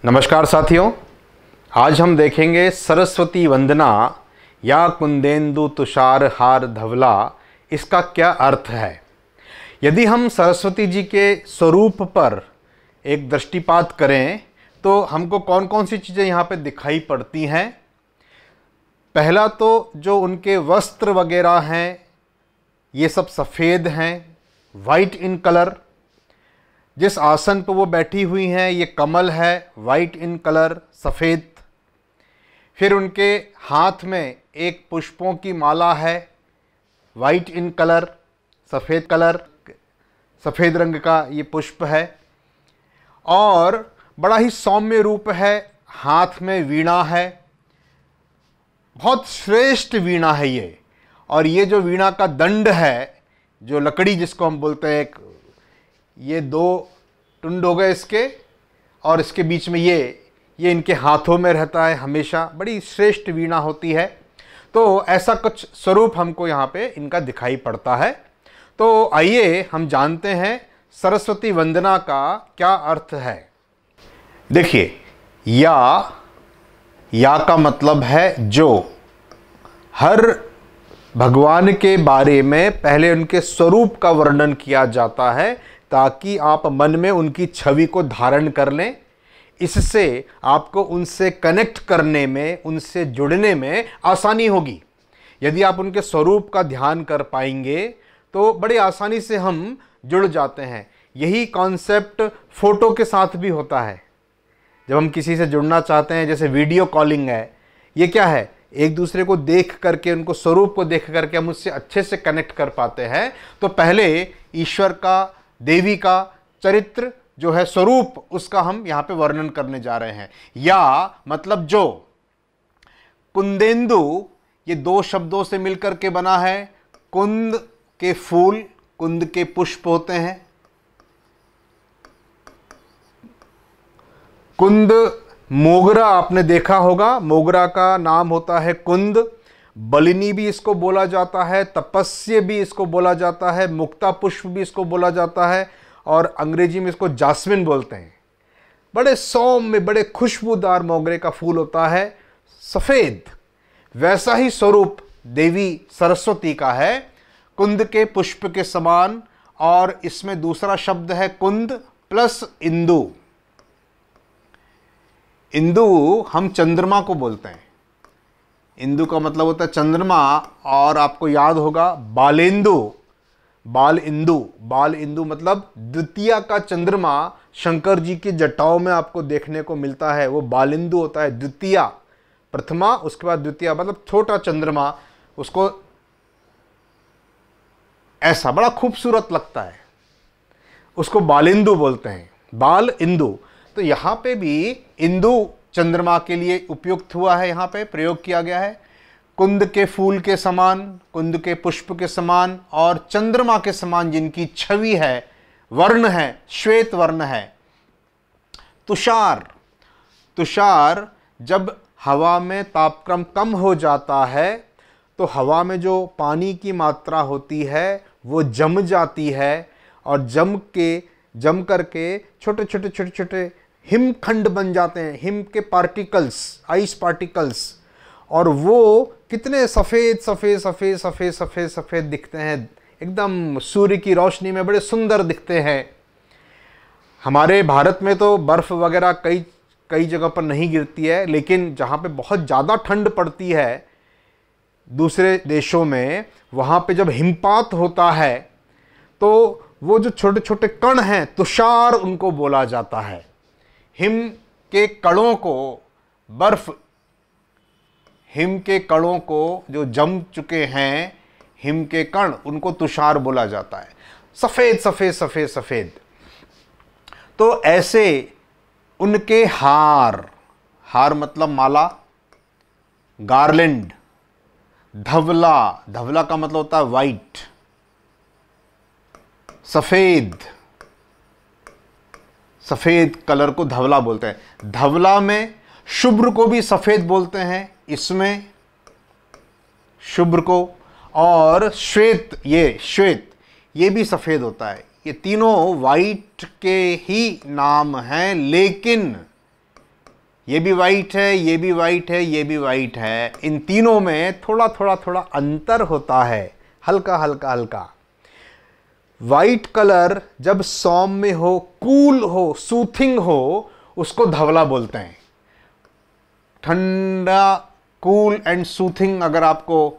नमस्कार साथियों, आज हम देखेंगे सरस्वती वंदना या कुंदेंदु तुषार हार धवला, इसका क्या अर्थ है। यदि हम सरस्वती जी के स्वरूप पर एक दृष्टिपात करें तो हमको कौन कौन सी चीज़ें यहाँ पे दिखाई पड़ती हैं। पहला तो जो उनके वस्त्र वगैरह हैं ये सब सफ़ेद हैं, वाइट इन कलर। जिस आसन पर वो बैठी हुई हैं ये कमल है, वाइट इन कलर, सफ़ेद। फिर उनके हाथ में एक पुष्पों की माला है, वाइट इन कलर, सफ़ेद कलर, सफ़ेद रंग का ये पुष्प है। और बड़ा ही सौम्य रूप है, हाथ में वीणा है, बहुत श्रेष्ठ वीणा है ये। और ये जो वीणा का दंड है, जो लकड़ी जिसको हम बोलते हैं, ये दो टुंड हो गए इसके, और इसके बीच में ये इनके हाथों में रहता है हमेशा। बड़ी श्रेष्ठ वीणा होती है। तो ऐसा कुछ स्वरूप हमको यहाँ पे इनका दिखाई पड़ता है। तो आइए हम जानते हैं सरस्वती वंदना का क्या अर्थ है। देखिए, या का मतलब है जो। हर भगवान के बारे में पहले उनके स्वरूप का वर्णन किया जाता है ताकि आप मन में उनकी छवि को धारण कर लें। इससे आपको उनसे कनेक्ट करने में, उनसे जुड़ने में आसानी होगी। यदि आप उनके स्वरूप का ध्यान कर पाएंगे तो बड़ी आसानी से हम जुड़ जाते हैं। यही कॉन्सेप्ट फ़ोटो के साथ भी होता है। जब हम किसी से जुड़ना चाहते हैं, जैसे वीडियो कॉलिंग है, ये क्या है, एक दूसरे को देख करके, उनको स्वरूप को देख करके हम उससे अच्छे से कनेक्ट कर पाते हैं। तो पहले ईश्वर का, देवी का चरित्र जो है, स्वरूप, उसका हम यहाँ पे वर्णन करने जा रहे हैं। या मतलब जो। कुंदेंदु ये दो शब्दों से मिलकर के बना है। कुंद के फूल, कुंद के पुष्प होते हैं। कुंद, मोगरा आपने देखा होगा, मोगरा का नाम होता है कुंद। बलिनी भी इसको बोला जाता है, तपस्य भी इसको बोला जाता है, मुक्ता पुष्प भी इसको बोला जाता है, और अंग्रेजी में इसको जास्मिन बोलते हैं। बड़े सौम्य, बड़े खुशबूदार मोगरे का फूल होता है, सफ़ेद। वैसा ही स्वरूप देवी सरस्वती का है, कुंद के पुष्प के समान। और इसमें दूसरा शब्द है कुंद प्लस इंदु। इंदु हम चंद्रमा को बोलते हैं। इंदु का मतलब होता है चंद्रमा। और आपको याद होगा बालेंदु, बाल इंदु मतलब द्वितीया का चंद्रमा शंकर जी की जटाओं में आपको देखने को मिलता है। वो बालिंदु होता है, द्वितीया, प्रथमा उसके बाद द्वितीया, मतलब छोटा चंद्रमा। उसको ऐसा बड़ा खूबसूरत लगता है, उसको बालिंदु बोलते हैं, बाल इंदु। तो यहाँ पे भी इंदु चंद्रमा के लिए उपयुक्त हुआ है, यहाँ पे प्रयोग किया गया है। कुंद के फूल के समान, कुंद के पुष्प के समान और चंद्रमा के समान जिनकी छवि है, वर्ण है, श्वेत वर्ण है। तुषार, तुषार जब हवा में तापक्रम कम हो जाता है तो हवा में जो पानी की मात्रा होती है वो जम जाती है, और जम करके छोटे छोटे छोटे छोटे हिमखंड बन जाते हैं, हिम के पार्टिकल्स, आइस पार्टिकल्स। और वो कितने सफ़ेद सफ़ेद सफ़ेद सफ़ेद सफ़ेद सफ़ेद दिखते हैं, एकदम सूर्य की रोशनी में बड़े सुंदर दिखते हैं। हमारे भारत में तो बर्फ़ वगैरह कई जगह पर नहीं गिरती है, लेकिन जहाँ पे बहुत ज़्यादा ठंड पड़ती है दूसरे देशों में, वहाँ पे जब हिमपात होता है तो वो जो छोटे छोटे कण हैं, तुषार उनको बोला जाता है। हिम के कणों को, बर्फ, हिम के कणों को जो जम चुके हैं, हिम के कण, उनको तुषार बोला जाता है। सफ़ेद सफ़ेद सफ़ेद सफ़ेद। तो ऐसे उनके हार, हार मतलब माला, गार्लैंड, धवला, धवला का मतलब होता है वाइट, सफ़ेद, सफ़ेद कलर को धवला बोलते हैं। धवला में शुभ्र को भी सफ़ेद बोलते हैं, इसमें शुभ्र को। और श्वेत, ये भी सफ़ेद होता है। ये तीनों वाइट के ही नाम हैं, लेकिन ये भी वाइट है, ये भी वाइट है, ये भी वाइट है। इन तीनों में थोड़ा थोड़ा थोड़ा अंतर होता है, हल्का हल्का हल्का। वाइट कलर जब सौम्य हो, कूल हो, सूथिंग हो, उसको धवला बोलते हैं। ठंडा, कूल एंड सूथिंग अगर आपको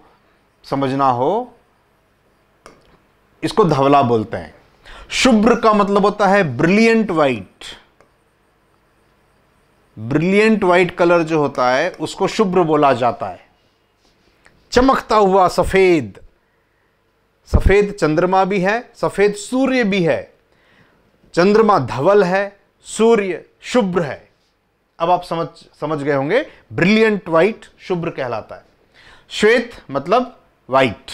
समझना हो, इसको धवला बोलते हैं। शुभ्र का मतलब होता है brilliant white. Brilliant white colour जो होता है उसको शुभ्र बोला जाता है। चमकता हुआ सफेद, सफेद चंद्रमा भी है, सफेद सूर्य भी है। चंद्रमा धवल है, सूर्य शुभ्र है। अब आप समझ गए होंगे, ब्रिलियंट वाइट शुभ्र कहलाता है। श्वेत मतलब white,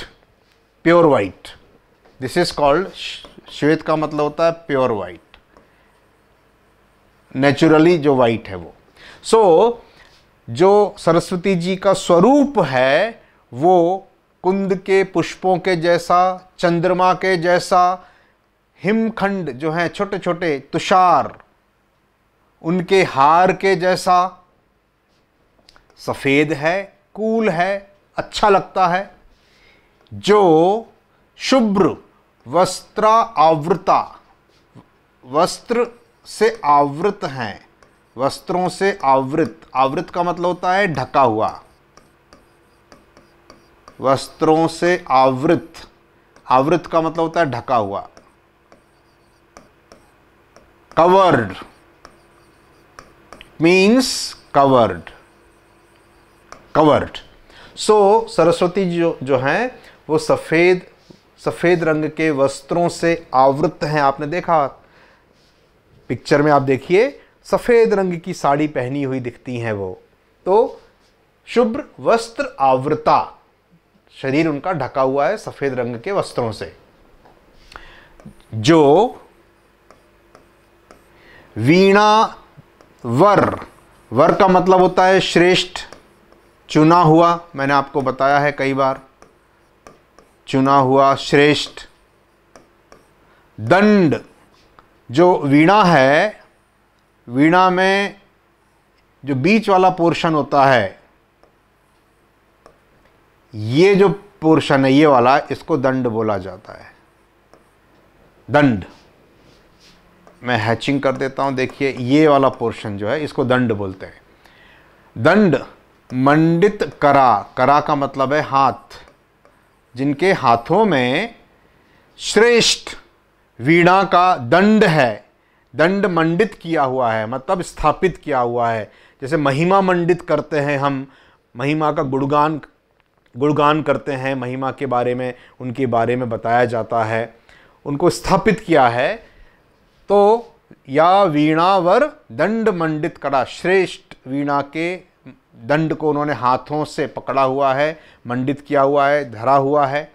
pure white, this is called, श्वेत का मतलब होता है प्योर वाइट, नेचुरली जो वाइट है वो। सो जो सरस्वती जी का स्वरूप है वो कुंद के पुष्पों के जैसा, चंद्रमा के जैसा, हिमखंड जो हैं छोटे छोटे तुषार, उनके हार के जैसा सफेद है, कूल है, अच्छा लगता है। जो शुभ्र वस्त्र आवृता, वस्त्र से आवृत हैं, वस्त्रों से आवृत, आवृत का मतलब होता है ढका हुआ, वस्त्रों से आवृत, आवृत का मतलब होता है ढका हुआ, कवर्ड मीन्स कवर्ड, कवर्ड। सो सरस्वती जी जो हैं वो सफेद रंग के वस्त्रों से आवृत हैं। आपने देखा पिक्चर में, आप देखिए सफेद रंग की साड़ी पहनी हुई दिखती हैं वो, तो शुभ्र वस्त्र आवृता, शरीर उनका ढका हुआ है सफेद रंग के वस्त्रों से। जो वीणा वर, वर का मतलब होता है श्रेष्ठ, चुना हुआ, मैंने आपको बताया है कई बार, चुना हुआ, श्रेष्ठ। दंड, जो वीणा है, वीणा में जो बीच वाला पोर्शन होता है, ये जो पोर्शन है ये वाला, इसको दंड बोला जाता है। दंड, मैं हैचिंग कर देता हूं, देखिए ये वाला पोर्शन जो है इसको दंड बोलते हैं। दंड मंडित करा, करा का मतलब है हाथ, जिनके हाथों में श्रेष्ठ वीणा का दंड है, दंड मंडित किया हुआ है, मतलब स्थापित किया हुआ है। जैसे महिमा मंडित करते हैं हम, महिमा का गुणगान करते हैं, महिमा के बारे में, उनके बारे में बताया जाता है, उनको स्थापित किया है। तो या वीणावर दंड मंडित करा, श्रेष्ठ वीणा के दंड को उन्होंने हाथों से पकड़ा हुआ है, मंडित किया हुआ है, धरा हुआ है।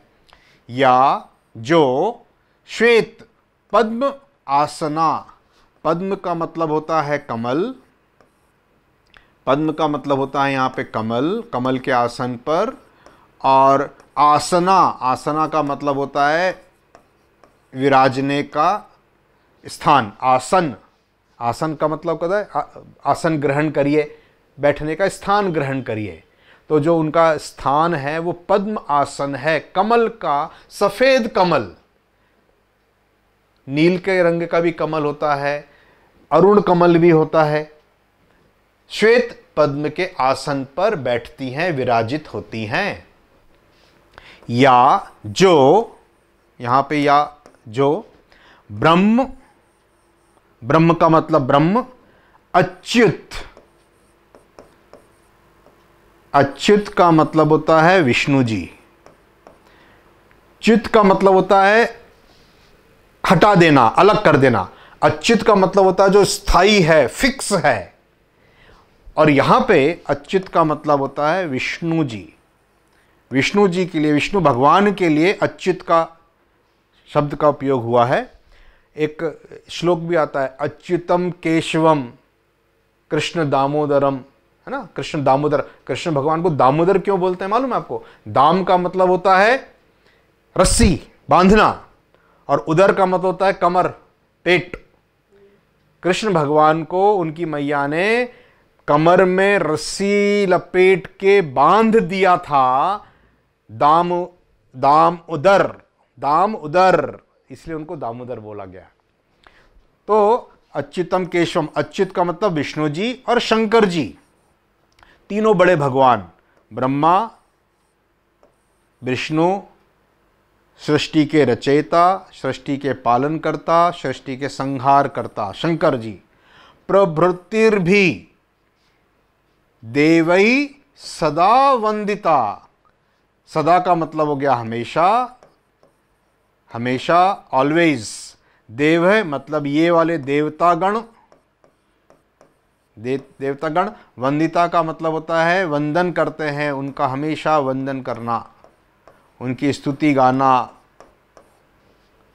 या जो श्वेत पद्म आसना, पद्म का मतलब होता है कमल, पद्म का मतलब होता है यहाँ पे कमल, कमल के आसन पर। और आसना, आसना का मतलब होता है विराजने का स्थान, आसन, आसन का मतलब कहता है आसन ग्रहण करिए, बैठने का स्थान ग्रहण करिए। तो जो उनका स्थान है वो पद्म आसन है, कमल का, सफेद कमल, नील के रंग का भी कमल होता है, अरुण कमल भी होता है। श्वेत पद्म के आसन पर बैठती हैं, विराजित होती हैं। या जो, यहां पे या जो, ब्रह्म, ब्रह्म का मतलब ब्रह्म, अच्युत, अच्युत का मतलब होता है विष्णु जी, च्युत का मतलब होता है हटा देना, अलग कर देना। अच्युत का मतलब होता है जो स्थायी है, फिक्स है। और यहां पे अच्युत का मतलब होता है विष्णु जी, विष्णु जी के लिए, विष्णु भगवान के लिए अच्युत का शब्द का उपयोग हुआ है। एक श्लोक भी आता है, अच्युतम केशवम कृष्ण दामोदरम, है ना, कृष्ण दामोदर। कृष्ण भगवान को दामोदर क्यों बोलते हैं मालूम है आपको? दाम का मतलब होता है रस्सी, बांधना, और उदर का मतलब होता है कमर, पेट। कृष्ण भगवान को उनकी मैया ने कमर में रस्सी लपेट के बांध दिया था, दामोदर, इसलिए उनको दामोदर बोला गया। तो अच्युतम केशवम, अच्युत का मतलब विष्णु जी और शंकर जी, तीनों बड़े भगवान, ब्रह्मा, विष्णु सृष्टि के रचयिता, सृष्टि के पालन करता, सृष्टि के संहार करता शंकर जी। प्रभृतिर्भी देवई सदा वंदिता, सदा का मतलब हो गया हमेशा, हमेशा ऑलवेज। देव है मतलब ये वाले देवतागण, देवतागण। वंदिता का मतलब होता है वंदन करते हैं, उनका हमेशा वंदन करना, उनकी स्तुति गाना,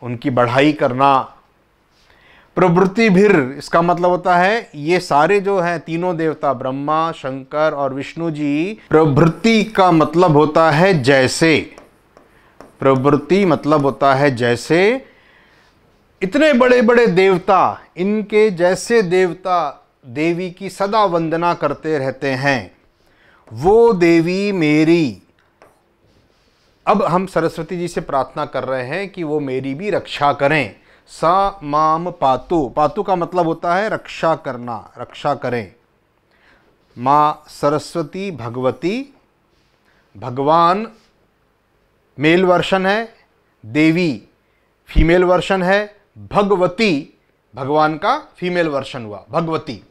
उनकी बढ़ाई करना। प्रभृति भीर, इसका मतलब होता है ये सारे जो हैं तीनों देवता, ब्रह्मा, शंकर और विष्णु जी। प्रभृति का मतलब होता है जैसे, प्रभृति मतलब होता है जैसे। इतने बड़े बड़े देवता, इनके जैसे देवता देवी की सदा वंदना करते रहते हैं। वो देवी मेरी, अब हम सरस्वती जी से प्रार्थना कर रहे हैं कि वो मेरी भी रक्षा करें। सा माम पातु, पातु का मतलब होता है रक्षा करना, रक्षा करें। माँ सरस्वती भगवती, भगवान मेल वर्शन है, देवी फीमेल वर्शन है, भगवती भगवान का फीमेल वर्शन हुआ, भगवती।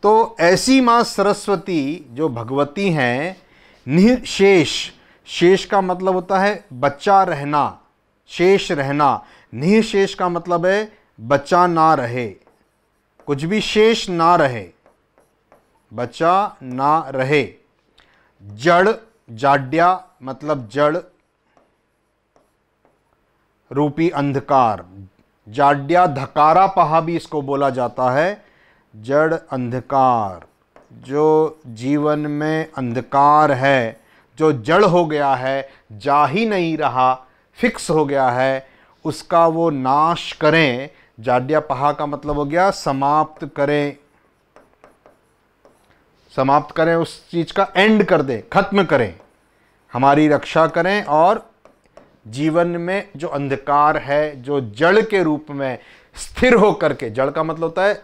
तो ऐसी माँ सरस्वती जो भगवती हैं, निःशेष, शेष का मतलब होता है बचा रहना, शेष रहना। निःशेष का मतलब है बचा ना रहे, कुछ भी शेष ना रहे, बचा ना रहे। जड़, जाड्या मतलब जड़ रूपी अंधकार, जाड्या धकारा पहा भी इसको बोला जाता है। जड़ अंधकार, जो जीवन में अंधकार है, जो जड़ हो गया है, जा ही नहीं रहा, फिक्स हो गया है, उसका वो नाश करें। जाड्या पहा का मतलब हो गया समाप्त करें, समाप्त करें, उस चीज का एंड कर दें, खत्म करें, हमारी रक्षा करें। और जीवन में जो अंधकार है, जो जड़ के रूप में स्थिर हो करके, जड़ का मतलब होता है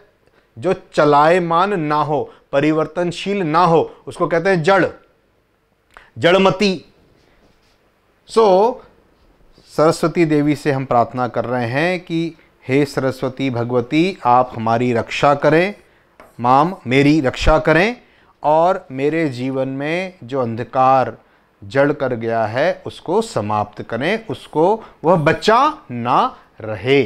जो चलायमान ना हो, परिवर्तनशील ना हो, उसको कहते हैं जड़, जड़मती। सो सरस्वती देवी से हम प्रार्थना कर रहे हैं कि हे सरस्वती भगवती, आप हमारी रक्षा करें, माम मेरी रक्षा करें, और मेरे जीवन में जो अंधकार जड़ कर गया है उसको समाप्त करें, उसको वह बचा ना रहे।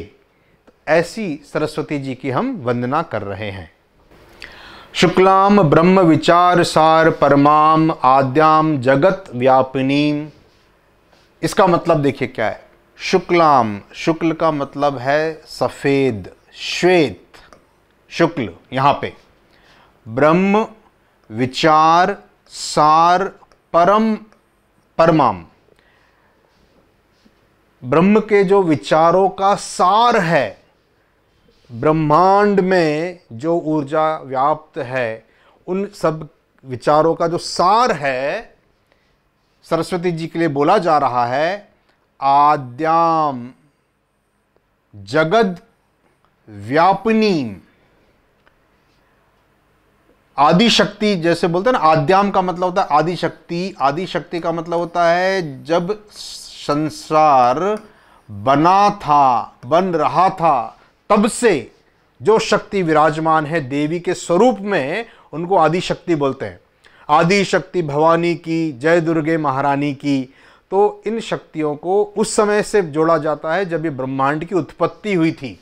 ऐसी सरस्वती जी की हम वंदना कर रहे हैं। शुक्लाम ब्रह्म विचार सार परमाम आद्याम जगत व्यापिनीम, इसका मतलब देखिए क्या है। शुक्लाम, शुक्ल का मतलब है सफेद, श्वेत, शुक्ल यहाँ पे। ब्रह्म विचार सार परम, परमाम, ब्रह्म के जो विचारों का सार है, ब्रह्मांड में जो ऊर्जा व्याप्त है, उन सब विचारों का जो सार है सरस्वती जी के लिए बोला जा रहा है। आद्याम जगद व्यापिनीम, आदि शक्ति जैसे बोलते हैं ना, आद्याम का मतलब होता है आदि शक्ति। आदि शक्ति का मतलब होता है जब संसार बना था, बन रहा था, तब से जो शक्ति विराजमान है देवी के स्वरूप में, उनको आदि शक्ति बोलते हैं। आदि शक्ति भवानी की, जय दुर्गे महारानी की। तो इन शक्तियों को उस समय से जोड़ा जाता है जब ये ब्रह्मांड की उत्पत्ति हुई थी।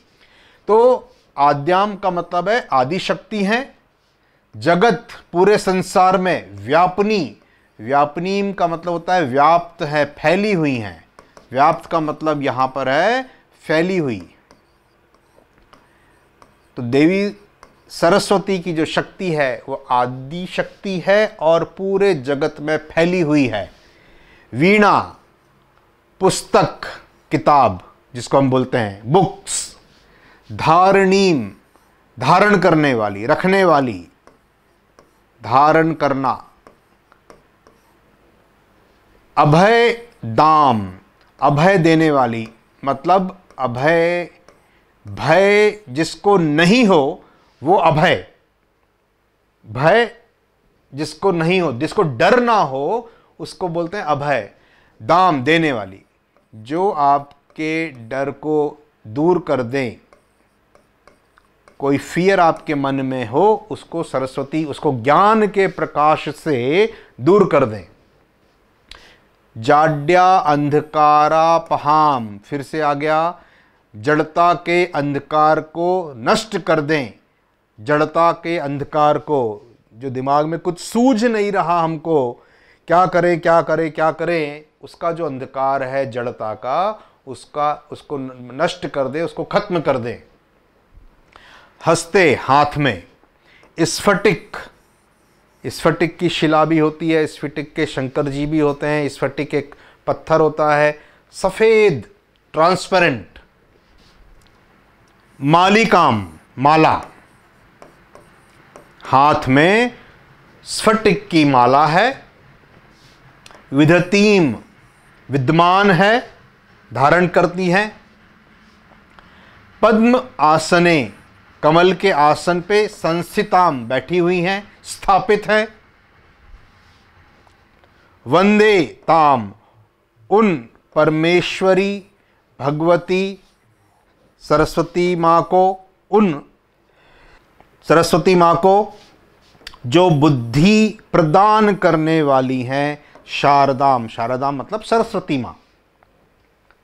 तो आद्याम का मतलब है आदि शक्ति हैं। जगत पूरे संसार में, व्यापनी, व्यापनीम का मतलब होता है व्याप्त है, फैली हुई हैं। व्याप्त का मतलब यहां पर है फैली हुई। तो देवी सरस्वती की जो शक्ति है वो आदि शक्ति है और पूरे जगत में फैली हुई है। वीणा, पुस्तक, किताब जिसको हम बोलते हैं बुक्स। धारणीम, धारण करने वाली, रखने वाली, धारण करना। अभय दाम, अभय देने वाली, मतलब अभय, भय जिसको नहीं हो वो अभय, भय जिसको नहीं हो, जिसको डर ना हो उसको बोलते हैं अभय। दाम, देने वाली, जो आपके डर को दूर कर दें, कोई फियर आपके मन में हो उसको सरस्वती, उसको ज्ञान के प्रकाश से दूर कर दें। जाड्या अंधकारापहाम, फिर से आ गया, जड़ता के अंधकार को नष्ट कर दें। जड़ता के अंधकार को, जो दिमाग में कुछ सूझ नहीं रहा हमको, क्या करें क्या करें क्या करें, उसका जो अंधकार है जड़ता का, उसको नष्ट कर दे, उसको खत्म कर दे। हस्ते, हाथ में। स्फटिक, स्फटिक की शिला भी होती है, स्फटिक के शंकर जी भी होते हैं, स्फटिक एक पत्थर होता है, सफेद, ट्रांसपेरेंट। मालिकाम, माला, हाथ में स्फटिक की माला है। विधतीम, विद्यमान है, धारण करती है। पद्म आसने, कमल के आसन पे संस्थिताम, बैठी हुई हैं, स्थापित है। वंदे ताम, उन परमेश्वरी भगवती सरस्वती माँ को, उन सरस्वती माँ को जो बुद्धि प्रदान करने वाली हैं। शारदाम, शारदाम मतलब सरस्वती माँ,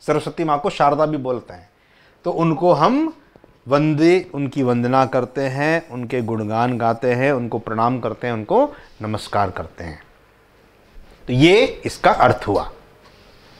सरस्वती माँ को शारदा भी बोलते हैं। तो उनको हम वंदे, उनकी वंदना करते हैं, उनके गुणगान गाते हैं, उनको प्रणाम करते हैं, उनको नमस्कार करते हैं। तो ये इसका अर्थ हुआ।